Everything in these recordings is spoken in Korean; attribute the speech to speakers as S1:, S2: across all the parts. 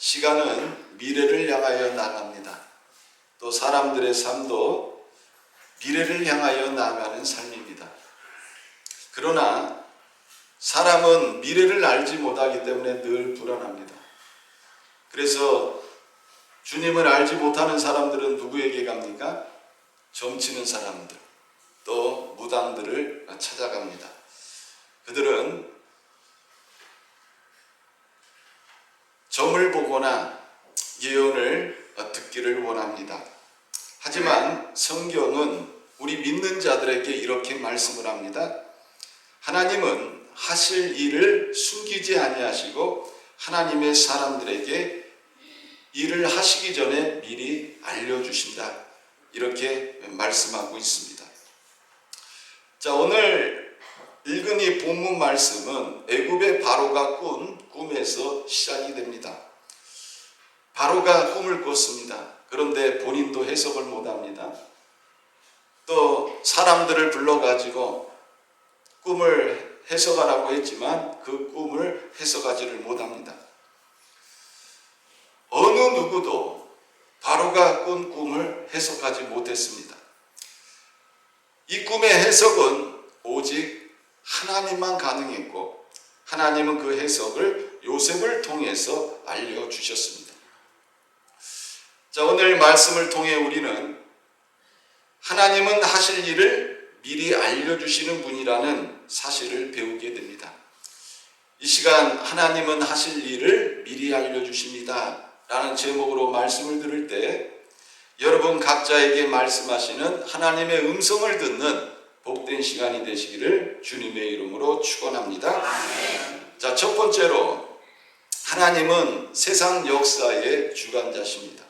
S1: 시간은 미래를 향하여 나갑니다. 또 사람들의 삶도 미래를 향하여 나아가는 삶입니다. 그러나 사람은 미래를 알지 못하기 때문에 늘 불안합니다. 그래서 주님을 알지 못하는 사람들은 누구에게 갑니까? 점치는 사람들, 또 무당들을 찾아갑니다. 그들은 점을 보거나 예언을 듣기를 원합니다. 하지만 성경은 우리 믿는 자들에게 이렇게 말씀을 합니다. 하나님은 하실 일을 숨기지 아니하시고 하나님의 사람들에게 일을 하시기 전에 미리 알려주신다. 이렇게 말씀하고 있습니다. 자, 오늘 읽은 이 본문 말씀은 애굽의 바로가 꾼 꿈에서 시작이 됩니다. 바로가 꿈을 꿨습니다. 그런데 본인도 해석을 못합니다. 또 사람들을 불러가지고 꿈을 해석하라고 했지만 그 꿈을 해석하지를 못합니다. 어느 누구도 바로가 꾼 꿈을 해석하지 못했습니다. 이 꿈의 해석은 오직 하나님만 가능했고 하나님은 그 해석을 요셉을 통해서 알려주셨습니다. 자, 오늘 말씀을 통해 우리는 하나님은 하실 일을 미리 알려주시는 분이라는 사실을 배우게 됩니다. 이 시간 하나님은 하실 일을 미리 알려주십니다 라는 제목으로 말씀을 들을 때 여러분 각자에게 말씀하시는 하나님의 음성을 듣는 복된 시간이 되시기를 주님의 이름으로 축원합니다. 자, 첫 번째로 하나님은 세상 역사의 주관자십니다.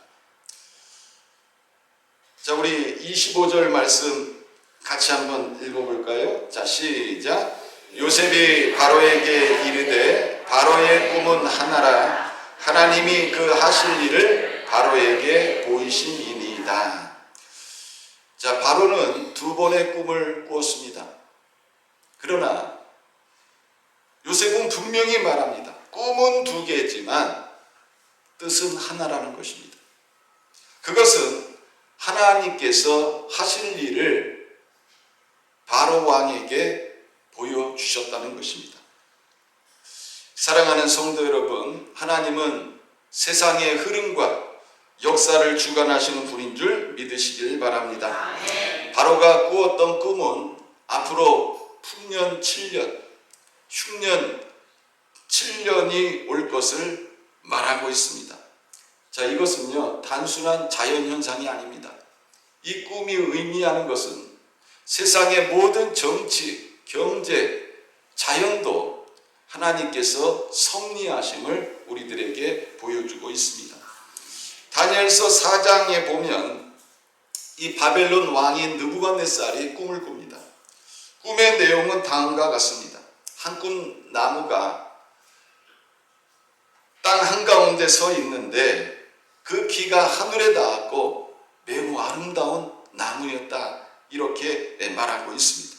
S1: 자, 우리 25절 말씀 같이 한번 읽어볼까요? 자, 시작. 요셉이 바로에게 이르되 바로의 꿈은 하나라. 하나님이 그 하실 일을 바로에게 보이심이니이다. 자, 바로는 두 번의 꿈을 꾸었습니다. 그러나 요셉은 분명히 말합니다. 꿈은 두 개지만 뜻은 하나라는 것입니다. 그것은 하나님께서 하실 일을 바로 왕에게 보여주셨다는 것입니다. 사랑하는 성도 여러분, 하나님은 세상의 흐름과 역사를 주관하시는 분인 줄 믿으시길 바랍니다. 바로가 꾸었던 꿈은 앞으로 풍년 7년, 흉년 7년이 올 것을 말하고 있습니다. 자, 이것은요, 단순한 자연현상이 아닙니다. 이 꿈이 의미하는 것은 세상의 모든 정치, 경제, 자연도 하나님께서 섭리하심을 우리들에게 보여주고 있습니다. 다니엘서 4장에 보면 이 바벨론 왕인 느부갓네살이 꿈을 꿉니다. 꿈의 내용은 다음과 같습니다. 한 꾼 나무가 땅 한가운데 서 있는데 그 키가 하늘에 닿았고 매우 아름다운 나무였다. 이렇게 말하고 있습니다.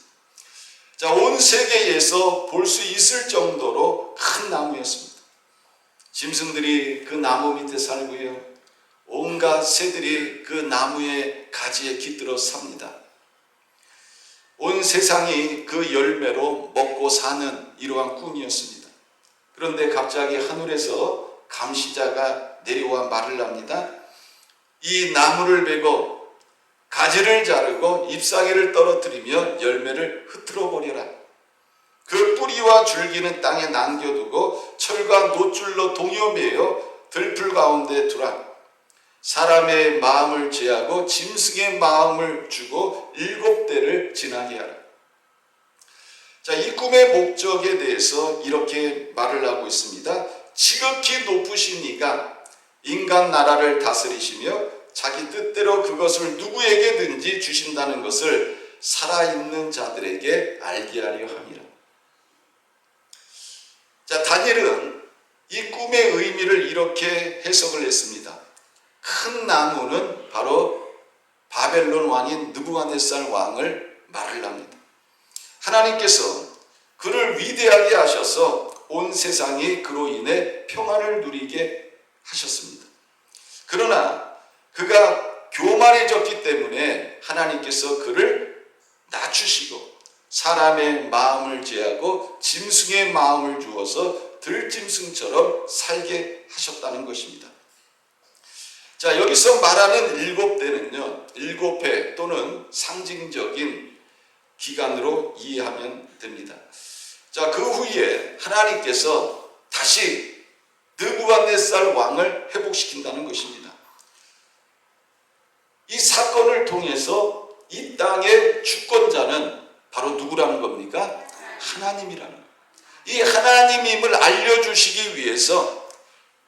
S1: 자, 온 세계에서 볼 수 있을 정도로 큰 나무였습니다. 짐승들이 그 나무 밑에 살고요. 온갖 새들이 그 나무의 가지에 깃들어 삽니다. 온 세상이 그 열매로 먹고 사는 이러한 꿈이었습니다. 그런데 갑자기 하늘에서 감시자가 내려와 말을 합니다. 이 나무를 베고 가지를 자르고 잎사귀를 떨어뜨리며 열매를 흩트러 버려라. 그 뿌리와 줄기는 땅에 남겨두고 철과 놋줄로 동여매어 들풀 가운데 두라. 사람의 마음을 제하고 짐승의 마음을 주고 7대를 지나게 하라. 자, 이 꿈의 목적에 대해서 이렇게 말을 하고 있습니다. 지극히 높으신 이가 인간 나라를 다스리시며 자기 뜻대로 그것을 누구에게든지 주신다는 것을 살아있는 자들에게 알게 하려 함이라. 자, 다니엘은 이 꿈의 의미를 이렇게 해석을 했습니다. 큰 나무는 바로 바벨론 왕인 느부갓네살 왕을 말을 합니다. 하나님께서 그를 위대하게 하셔서 온 세상이 그로 인해 평안을 누리게 하셨습니다. 그러나 그가 교만해졌기 때문에 하나님께서 그를 낮추시고 사람의 마음을 제하고 짐승의 마음을 주어서 들짐승처럼 살게 하셨다는 것입니다. 자, 여기서 말하는 7대는요, 7회 또는 상징적인 기간으로 이해하면 됩니다. 자, 그 후에 하나님께서 다시 느부갓네살 왕을 회복시킨다는 것입니다. 이 사건을 통해서 이 땅의 주권자는 바로 누구라는 겁니까? 하나님이라는 거예요. 이 하나님임을 알려주시기 위해서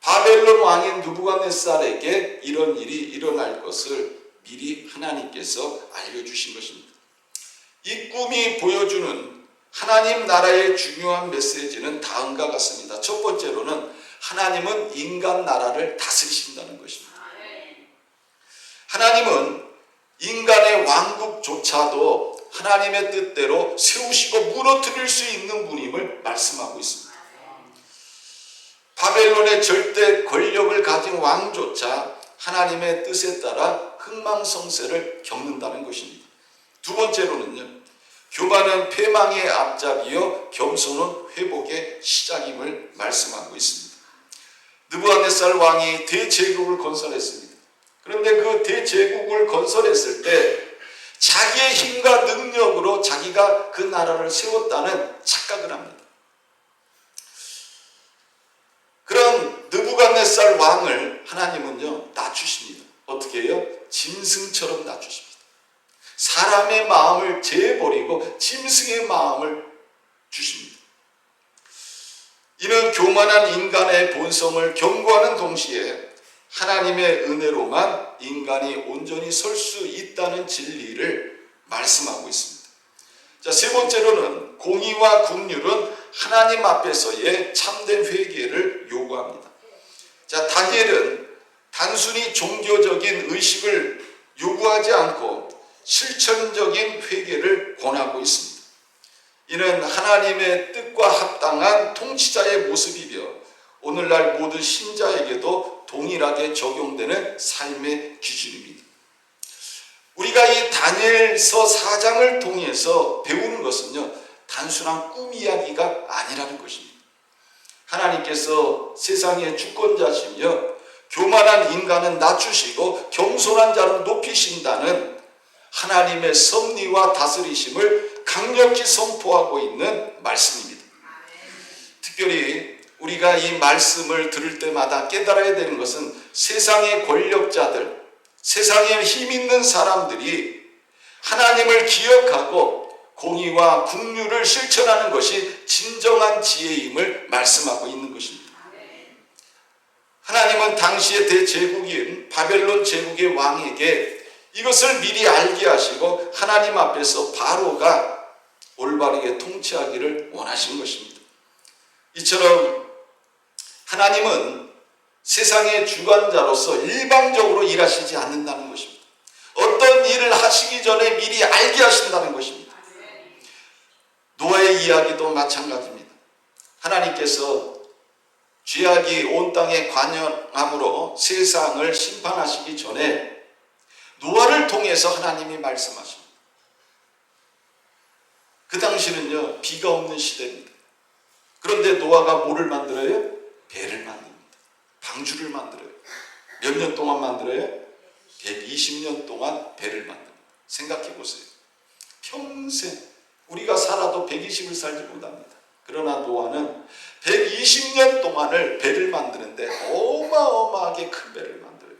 S1: 바벨론 왕인 느부갓네살에게 이런 일이 일어날 것을 미리 하나님께서 알려주신 것입니다. 이 꿈이 보여주는 하나님 나라의 중요한 메시지는 다음과 같습니다. 첫 번째로는 하나님은 인간 나라를 다스리신다는 것입니다. 하나님은 인간의 왕국조차도 하나님의 뜻대로 세우시고 무너뜨릴 수 있는 분임을 말씀하고 있습니다. 바벨론의 절대 권력을 가진 왕조차 하나님의 뜻에 따라 흥망성쇠를 겪는다는 것입니다. 두 번째로는요, 교만은 패망의 앞잡이요 겸손은 회복의 시작임을 말씀하고 있습니다. 느부갓네살 왕이 대제국을 건설했습니다. 그런데 그 대제국을 건설했을 때 자기의 힘과 능력으로 자기가 그 나라를 세웠다는 착각을 합니다. 그런 느부갓네살 왕을 하나님은요, 낮추십니다. 어떻게 해요? 짐승처럼 낮추십니다. 사람의 마음을 제버리고 짐승의 마음을 주십니다. 이는 교만한 인간의 본성을 경고하는 동시에 하나님의 은혜로만 인간이 온전히 설 수 있다는 진리를 말씀하고 있습니다. 자, 세 번째로는 공의와 긍휼은 하나님 앞에서의 참된 회개를 요구합니다. 자, 다니엘은 단순히 종교적인 의식을 요구하지 않고 실천적인 회개를 권하고 있습니다. 이는 하나님의 뜻과 합당한 통치자의 모습이며 오늘날 모든 신자에게도 동일하게 적용되는 삶의 기준입니다. 우리가 이 다니엘서 4장을 통해서 배우는 것은요, 단순한 꿈 이야기가 아니라는 것입니다. 하나님께서 세상의 주권자시며 교만한 인간은 낮추시고 겸손한 자는 높이신다는 하나님의 섭리와 다스리심을 강력히 선포하고 있는 말씀입니다. 특별히 우리가 이 말씀을 들을 때마다 깨달아야 되는 것은 세상의 권력자들, 세상에 힘 있는 사람들이 하나님을 기억하고 공의와 긍휼을 실천하는 것이 진정한 지혜임을 말씀하고 있는 것입니다. 하나님은 당시의 대제국인 바벨론 제국의 왕에게 이것을 미리 알게 하시고 하나님 앞에서 바로가 올바르게 통치하기를 원하신 것입니다. 이처럼 하나님은 세상의 주관자로서 일방적으로 일하시지 않는다는 것입니다. 어떤 일을 하시기 전에 미리 알게 하신다는 것입니다. 노아의 이야기도 마찬가지입니다. 하나님께서 죄악이 온 땅에 관영함으로 세상을 심판하시기 전에 노아를 통해서 하나님이 말씀하십니다. 그 당시는요, 비가 없는 시대입니다. 그런데 노아가 뭐를 만들어요? 배를 만듭니다. 방주를 만들어요. 몇 년 동안 만들어요? 120년 동안 배를 만듭니다. 생각해 보세요. 평생 우리가 살아도 120을 살지 못합니다. 그러나 노아는 120년 동안을 배를 만드는데 어마어마하게 큰 배를 만들어요.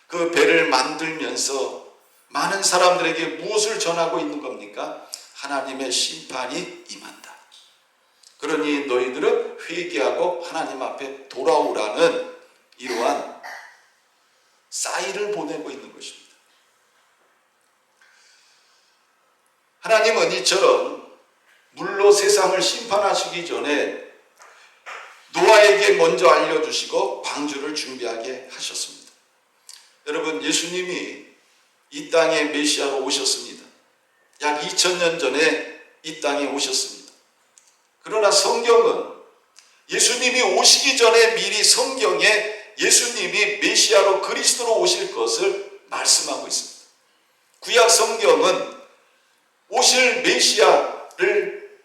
S1: 그 배를 만들면서 많은 사람들에게 무엇을 전하고 있는 겁니까? 하나님의 심판이 임한다. 그러니 너희들은 회개하고 하나님 앞에 돌아오라는 이러한 사인을 보내고 있는 것입니다. 하나님은 이처럼 물로 세상을 심판하시기 전에 노아에게 먼저 알려주시고 방주를 준비하게 하셨습니다. 여러분, 예수님이 이 땅에 메시아로 오셨습니다. 약 2000년 전에 이 땅에 오셨습니다. 그러나 성경은 예수님이 오시기 전에 미리 성경에 예수님이 메시아로 그리스도로 오실 것을 말씀하고 있습니다. 구약 성경은 오실 메시아를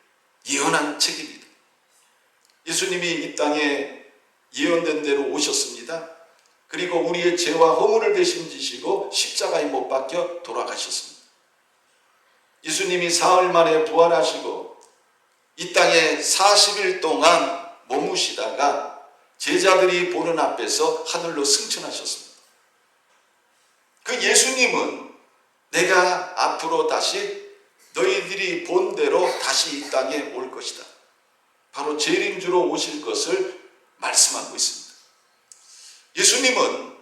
S1: 예언한 책입니다. 예수님이 이 땅에 예언된 대로 오셨습니다. 그리고 우리의 죄와 허물을 대신 지시고 십자가에 못 박혀 돌아가셨습니다. 예수님이 사흘 만에 부활하시고 이 땅에 40일 동안 머무시다가 제자들이 보는 앞에서 하늘로 승천하셨습니다. 그 예수님은 내가 앞으로 다시 너희들이 본 대로 다시 이 땅에 올 것이다, 바로 재림주로 오실 것을 말씀하고 있습니다. 예수님은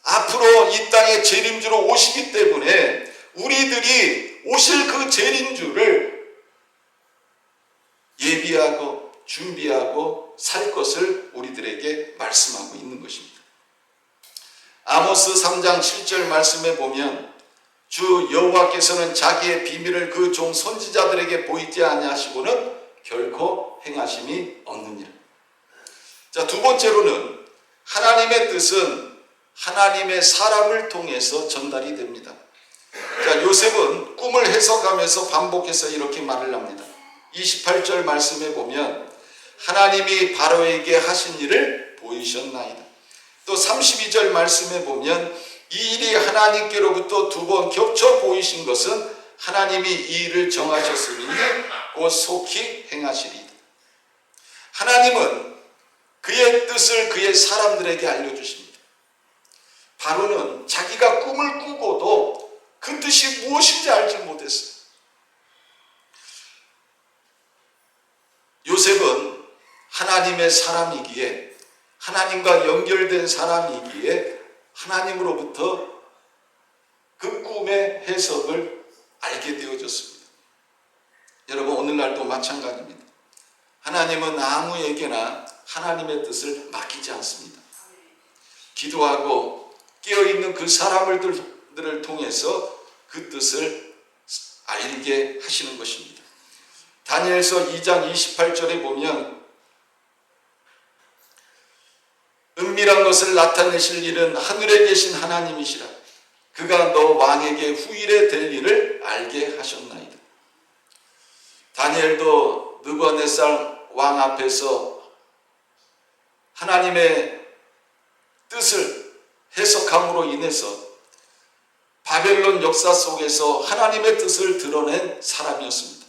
S1: 앞으로 이 땅에 재림주로 오시기 때문에 우리들이 오실 그 재림주를 예비하고 준비하고 살 것을 우리들에게 말씀하고 있는 것입니다. 아모스 3장 7절 말씀에 보면 주 여호와께서는 자기의 비밀을 그 종 선지자들에게 보이지 아니하시고는 결코 행하심이 없느니라. 자, 두 번째로는 하나님의 뜻은 하나님의 사람을 통해서 전달이 됩니다. 자, 요셉은 꿈을 해석하면서 반복해서 이렇게 말을 합니다. 28절 말씀에 보면 하나님이 바로에게 하신 일을 보이셨나이다. 또 32절 말씀에 보면 이 일이 하나님께로부터 두 번 겹쳐 보이신 것은 하나님이 이 일을 정하셨으니 곧 속히 행하시리이다. 하나님은 그의 뜻을 그의 사람들에게 알려주십니다. 바로는 자기가 꿈을 꾸고도 그 뜻이 무엇인지 알지 못했어요. 요셉은 하나님의 사람이기에, 하나님과 연결된 사람이기에 하나님으로부터 그 꿈의 해석을 알게 되어졌습니다. 여러분, 오늘날도 마찬가지입니다. 하나님은 아무에게나 하나님의 뜻을 맡기지 않습니다. 기도하고 깨어있는 그 사람들을 통해서 그 뜻을 알게 하시는 것입니다. 다니엘서 2장 28절에 보면 은밀한 것을 나타내실 일은 하늘에 계신 하나님이시라. 그가 너 왕에게 후일에 될 일을 알게 하셨나이다. 다니엘도 느부갓네살 왕 앞에서 하나님의 뜻을 해석함으로 인해서 바벨론 역사 속에서 하나님의 뜻을 드러낸 사람이었습니다.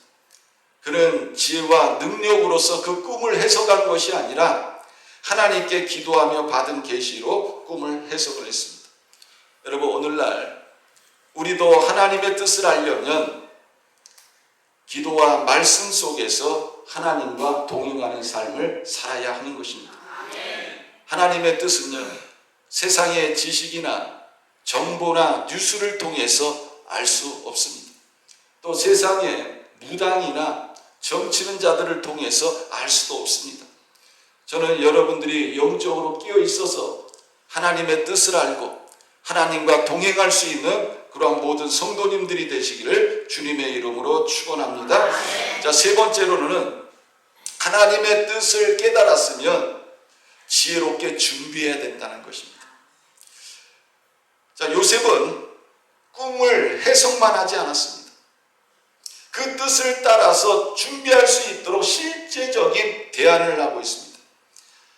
S1: 그는 지혜와 능력으로서 그 꿈을 해석한 것이 아니라 하나님께 기도하며 받은 계시로 꿈을 해석을 했습니다. 여러분, 오늘날 우리도 하나님의 뜻을 알려면 기도와 말씀 속에서 하나님과 동행하는 삶을 살아야 하는 것입니다. 하나님의 뜻은요, 세상의 지식이나 정보나 뉴스를 통해서 알 수 없습니다. 또 세상의 무당이나 점치는 자들을 통해서 알 수도 없습니다. 저는 여러분들이 영적으로 끼어 있어서 하나님의 뜻을 알고 하나님과 동행할 수 있는 그러한 모든 성도님들이 되시기를 주님의 이름으로 축원합니다. 자, 세 번째로는 하나님의 뜻을 깨달았으면 지혜롭게 준비해야 된다는 것입니다. 자, 요셉은 꿈을 해석만 하지 않았습니다. 그 뜻을 따라서 준비할 수 있도록 실제적인 대안을 하고 있습니다.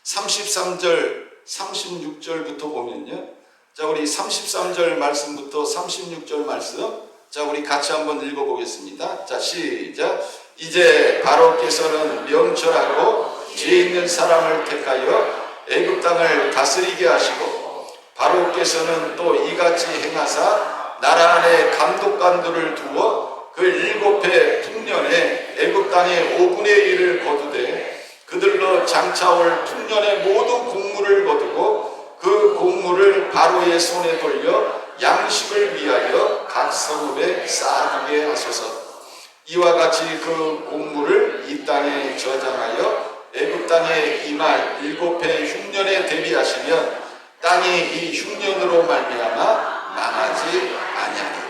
S1: 33절, 36절부터 보면요. 자, 우리 33절 말씀부터 36절 말씀. 자, 우리 같이 한번 읽어보겠습니다. 자, 시작. 이제 바로께서는 명철하고 지혜 있는 사람을 택하여 애굽 땅을 다스리게 하시고 바로께서는 또 이같이 행하사 나라 안에 감독관들을 두어 그 7해 풍년에 애굽 땅의 5분의 1을 거두되 그들로 장차올 풍년의 모든 곡물을 거두고 그 곡물을 바로의 손에 돌려 양식을 위하여 각 성읍에 쌓아두게 하소서. 이와 같이 그 곡물을 이 땅에 저장하여 애굽 땅에 임할 7해 흉년에 대비하시면 땅이 이 흉년으로 말미암아 망하지 아니하리라.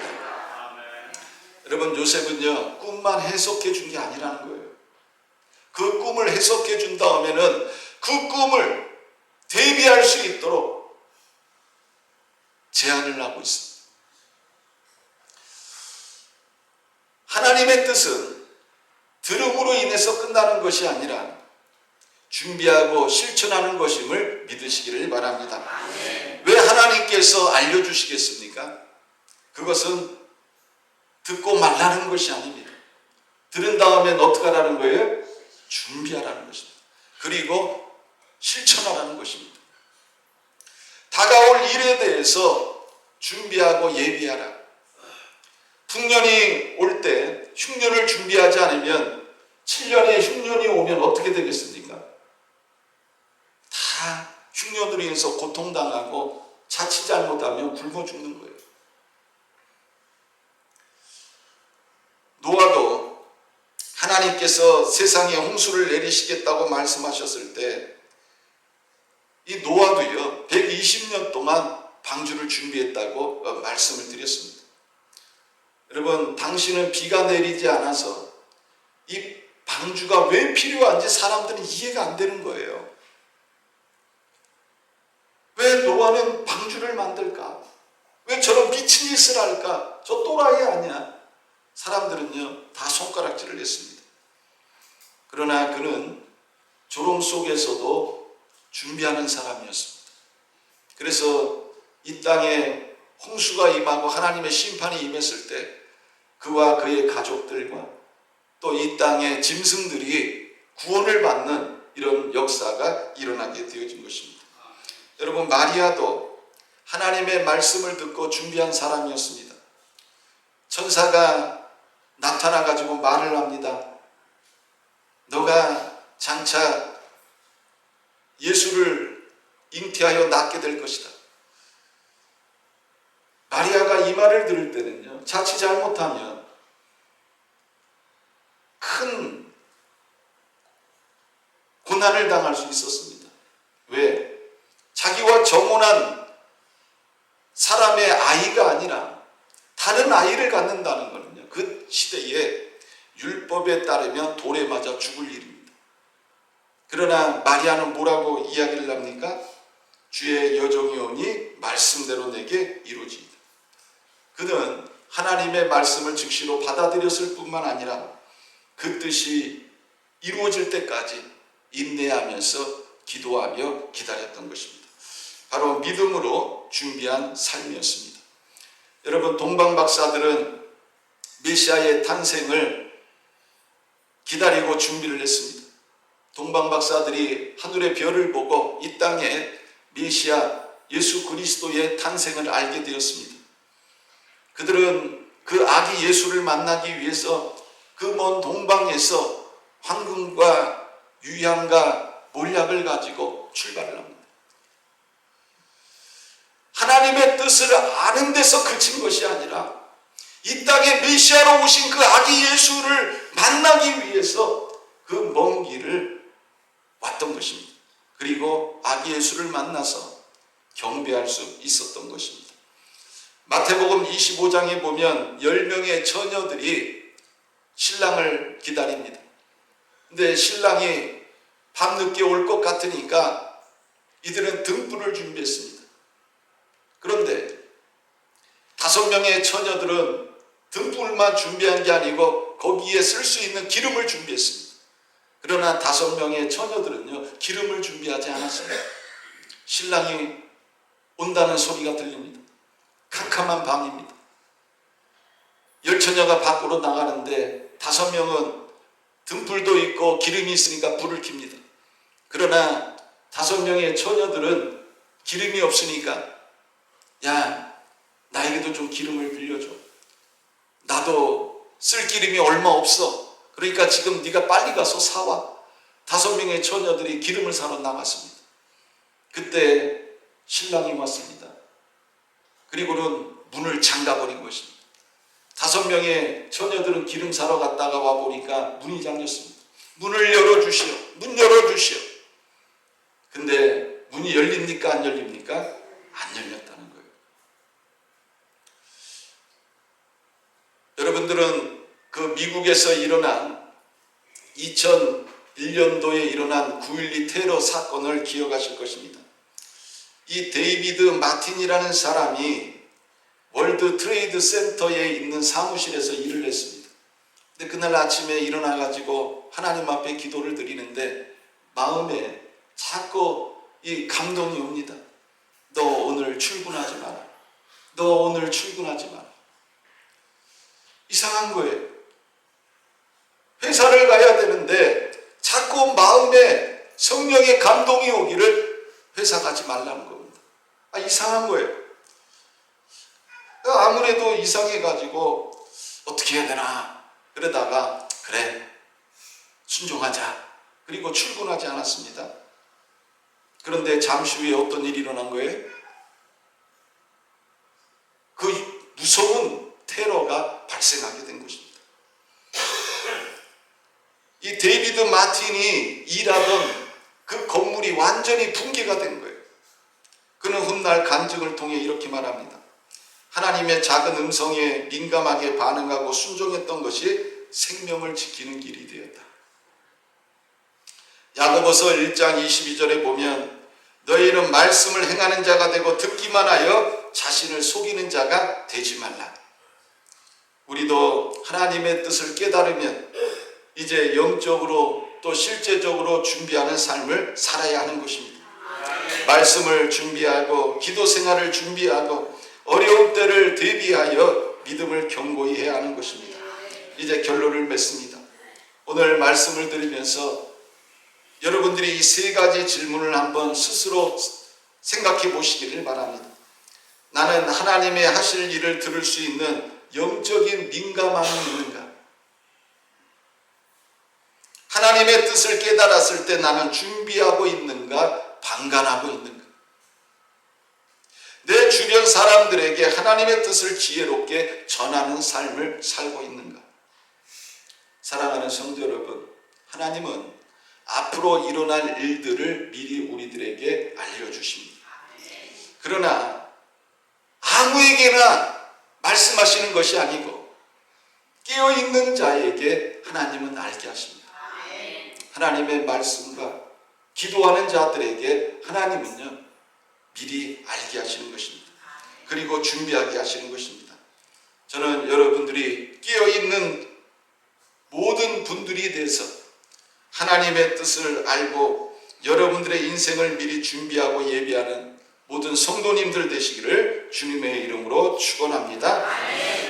S1: 여러분, 요셉은요 꿈만 해석해 준 게 아니라는 거예요. 그 꿈을 해석해 준 다음에는 그 꿈을 대비할 수 있도록 제안을 하고 있습니다. 하나님의 뜻은 들음으로 인해서 끝나는 것이 아니라 준비하고 실천하는 것임을 믿으시기를 바랍니다. 왜 하나님께서 알려주시겠습니까? 그것은 듣고 말라는 것이 아닙니다. 들은 다음엔 어떻게 하라는 거예요? 준비하라는 것입니다. 그리고 실천하라는 것입니다. 다가올 일에 대해서 준비하고 예비하라. 풍년이 올 때 흉년을 준비하지 않으면 7년에 흉년이 오면 어떻게 되겠습니까? 다 흉년으로 인해서 고통당하고 자칫 잘못하면 굶어 죽는 거예요. 노아도 하나님께서 세상에 홍수를 내리시겠다고 말씀하셨을 때 이 노아도요 120년 동안 방주를 준비했다고 말씀을 드렸습니다. 여러분, 당신은 비가 내리지 않아서 이 방주가 왜 필요한지 사람들은 이해가 안 되는 거예요. 왜 노아는 방주를 만들까? 왜 저런 미친 짓을 할까? 저 또라이 아니야? 사람들은요 다 손가락질을 했습니다. 그러나 그는 조롱 속에서도 준비하는 사람이었습니다. 그래서 이 땅에 홍수가 임하고 하나님의 심판이 임했을 때 그와 그의 가족들과 또 이 땅의 짐승들이 구원을 받는 이런 역사가 일어나게 되어진 것입니다. 여러분, 마리아도 하나님의 말씀을 듣고 준비한 사람이었습니다. 천사가 나타나 가지고 말을 합니다. 너가 장차 예수를 잉태하여 낳게 될 것이다. 마리아가 이 말을 들을 때는요, 자칫 잘못하면 큰 고난을 당할 수 있었습니다. 왜? 자기와 정혼한 사람의 아이가 아니라 다른 아이를 갖는다는 것은요, 그 시대에 율법에 따르면 돌에 맞아 죽을 일입니다. 그러나 마리아는 뭐라고 이야기를 합니까? 주의 여종이 오니 말씀대로 내게 이루어지이다. 그는 하나님의 말씀을 즉시로 받아들였을 뿐만 아니라 그 뜻이 이루어질 때까지 인내하면서 기도하며 기다렸던 것입니다. 바로 믿음으로 준비한 삶이었습니다. 여러분, 동방 박사들은 메시아의 탄생을 기다리고 준비를 했습니다. 동방 박사들이 하늘의 별을 보고 이 땅에 메시아 예수 그리스도의 탄생을 알게 되었습니다. 그들은 그 아기 예수를 만나기 위해서 그 먼 동방에서 황금과 유향과 몰약을 가지고 출발을 합니다. 하나님의 뜻을 아는 데서 그친 것이 아니라 이 땅에 메시아로 오신 그 아기 예수를 만나기 위해서 그 먼 길을 왔던 것입니다. 그리고 아기 예수를 만나서 경배할 수 있었던 것입니다. 마태복음 25장에 보면 10명의 처녀들이 신랑을 기다립니다. 근데 신랑이 밤늦게 올 것 같으니까 이들은 등불을 준비했습니다. 그런데 5명의 처녀들은 등불만 준비한 게 아니고 거기에 쓸 수 있는 기름을 준비했습니다. 그러나 5명의 처녀들은요, 기름을 준비하지 않았습니다. 신랑이 온다는 소리가 들립니다. 캄캄한 밤입니다. 10처녀가 밖으로 나가는데 5명은 등불도 있고 기름이 있으니까 불을 켭니다. 그러나 5명의 처녀들은 기름이 없으니까 야, 나에게도 좀 기름을 빌려줘. 나도 쓸 기름이 얼마 없어. 그러니까 지금 네가 빨리 가서 사와. 5명의 처녀들이 기름을 사러 나갔습니다. 그때 신랑이 왔습니다. 그리고는 문을 잠가버린 것입니다. 5명의 처녀들은 기름 사러 갔다가 와보니까 문이 잠겼습니다. 문을 열어주시오. 문 열어주시오. 근데 문이 열립니까? 안 열립니까? 안 열렸다는 거예요. 여러분들은 그 미국에서 일어난 2008 2001년도에 일어난 9.12 테러 사건을 기억하실 것입니다. 이 데이비드 마틴이라는 사람이 월드 트레이드 센터에 있는 사무실에서 일을 했습니다. 근데 그날 아침에 일어나가지고 하나님 앞에 기도를 드리는데 마음에 자꾸 이 감동이 옵니다. 너 오늘 출근하지 마라. 너 오늘 출근하지 마라. 이상한 거예요. 회사를 가야 되는데 자꾸 마음에 성령의 감동이 오기를 회사 가지 말라는 겁니다. 이상한 거예요. 아무래도 이상해가지고 어떻게 해야 되나 그러다가 그래 순종하자. 그리고 출근하지 않았습니다. 그런데 잠시 후에 어떤 일이 일어난 거예요? 그 무서운 테러가 발생하게 된 것입니다. 이 데이비드 마틴이 일하던 그 건물이 완전히 붕괴가 된 거예요. 그는 훗날 간증을 통해 이렇게 말합니다. 하나님의 작은 음성에 민감하게 반응하고 순종했던 것이 생명을 지키는 길이 되었다. 야고보서 1장 22절에 보면 너희는 말씀을 행하는 자가 되고 듣기만 하여 자신을 속이는 자가 되지 말라. 우리도 하나님의 뜻을 깨달으면 이제 영적으로 또 실제적으로 준비하는 삶을 살아야 하는 것입니다. 말씀을 준비하고 기도 생활을 준비하고 어려운 때를 대비하여 믿음을 견고히 해야 하는 것입니다. 이제 결론을 맺습니다. 오늘 말씀을 들으면서 여러분들이 이 세 가지 질문을 한번 스스로 생각해 보시기를 바랍니다. 나는 하나님의 하실 일을 들을 수 있는 영적인 민감함이 있는가? 하나님의 뜻을 깨달았을 때 나는 준비하고 있는가? 방관하고 있는가? 내 주변 사람들에게 하나님의 뜻을 지혜롭게 전하는 삶을 살고 있는가? 사랑하는 성도 여러분, 하나님은 앞으로 일어날 일들을 미리 우리들에게 알려주십니다. 그러나 아무에게나 말씀하시는 것이 아니고 깨어있는 자에게 하나님은 알게 하십니다. 하나님의 말씀과 기도하는 자들에게 하나님은요 미리 알게 하시는 것입니다. 그리고 준비하게 하시는 것입니다. 저는 여러분들이 깨어있는 모든 분들이 돼서 하나님의 뜻을 알고 여러분들의 인생을 미리 준비하고 예비하는 모든 성도님들 되시기를 주님의 이름으로 축원합니다.